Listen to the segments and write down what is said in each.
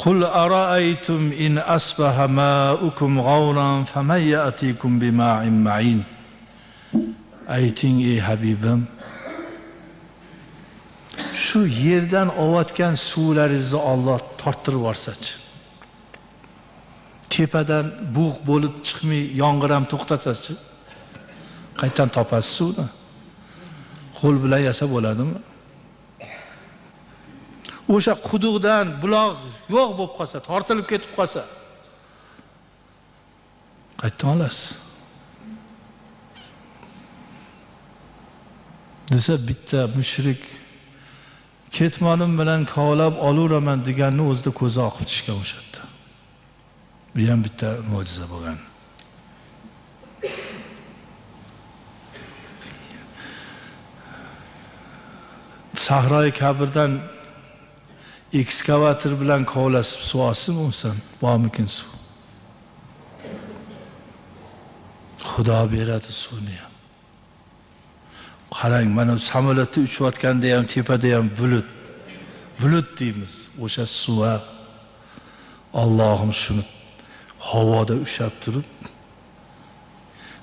Qul ara'aytum in asbaha ma'ukum g'awran faman ya'tikum bima'in ma'in. Ayting ey Habibim, shu yerdan olayotgan suvlaringizni Alloh torttirib yuborsachi, tepadan bug' bo'lib chiqmay yomg'ir ham to'xtatsachi, qayerdan topasiz suvni? Qo'l bilan yasab bo'ladimi? O'sha quduqdan buloq yo'q bo'lib qolsa, tortilib ketib qolsa, qayerdan olasiz? Desa bitta mushrik ketmonim bilan kovlab oluraman deganni o'zida ko'zi oqib tushgan o'sha yerda. Bu ham bitta mo'jiza bo'lgan. Sahroy Kabrdan ekskavator bilan kovlasib suv olsin o'lsin, bormikin suv? Xudo beradi suvni ham. Qarang, mana samolyotda uchayotganda ham tepada ham bulut deymiz. O'sha suv Allohim shuni havoda ushlab turib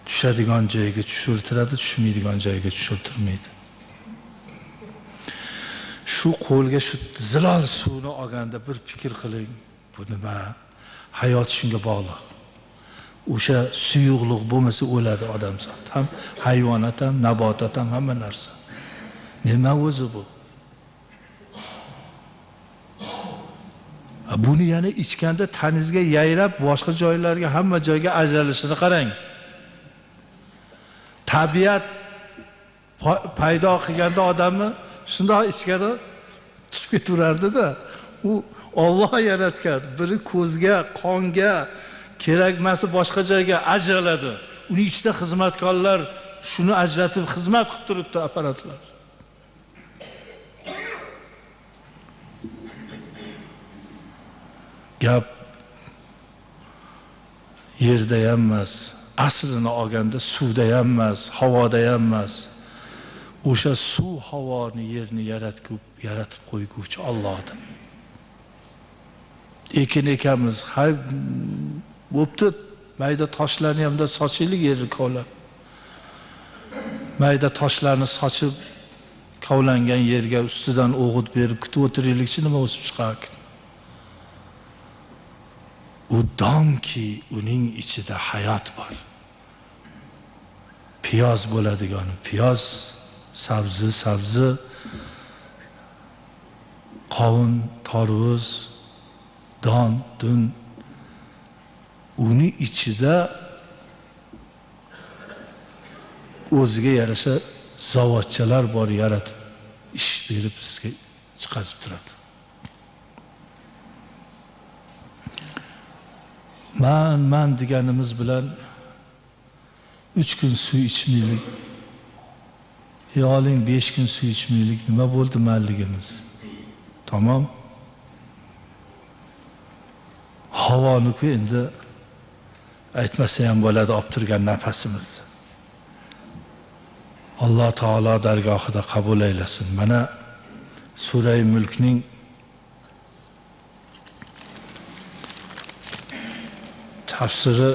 tushadigan joyga tushirtiradi, tushmaydigan joyga tushirtirmaydi. Shu qo'lga shu zilol suvni olganda bir fikr qiling, bu nima? Hayot shunga bog'liq. O'sha suyuqlik bo'lmasa o'ladi odamzod, ham hayvonot ham, nabotat ham, hamma narsa. Nima o'zi bu? Buni yana ichganda taningizga yayrab, boshqa joylarga, hamma joyga ajralishini qarang. Tabiat paydo qilganda odamni shunday ichkari chiqib ketaverardi-da. U Alloh yaratgan, biri ko'zga, qonga kerakmasi boshqa joyga ajraladi. Uning ichida xizmatkorlar shuni ajratib xizmat qilib turibdi, apparatlar. Gap yerda ham emas, aslini olganda suvda ham emas, havoda ham emas. O'sha suv, havoni, yerni yaratib qo'yguvchi Allohdir. Ekin ekamiz, hay bo'pti, mayda toshlarni hamda sochaylik yerni kovlab. Mayda toshlarni sochib kovlangan yerga ustidan o'g'it berib kutib o'tiraylikchi, nima o'sib chiqar? U domki uning ichida hayot bor. Piyoz bo'ladigan, piyoz, sabzi, qovun, tarvuz, don, dun. Uning ichida o'ziga yarasha zavodchalar bor, yaratib ish berib sizga chiqazib turadi. Man deganimiz bilan 3 kun suv ichmaylik, oling 5 kun suv ichmaylik, nima bo'ldi manligimiz? Tamam. Havoniku endi aytmasa ham bo'ladi, olib turgan nafasimiz. Alloh taolo dargohida qabul aylasin. Mana Sura-i Mulkning tafsiri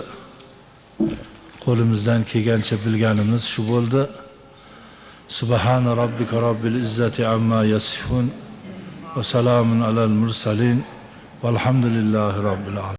qo'limizdan kelgancha bilganimiz shu bo'ldi. Subhana robbika robbil izzati amma yasifun va salamun alal mursalin valhamdulillahi robbil alamin.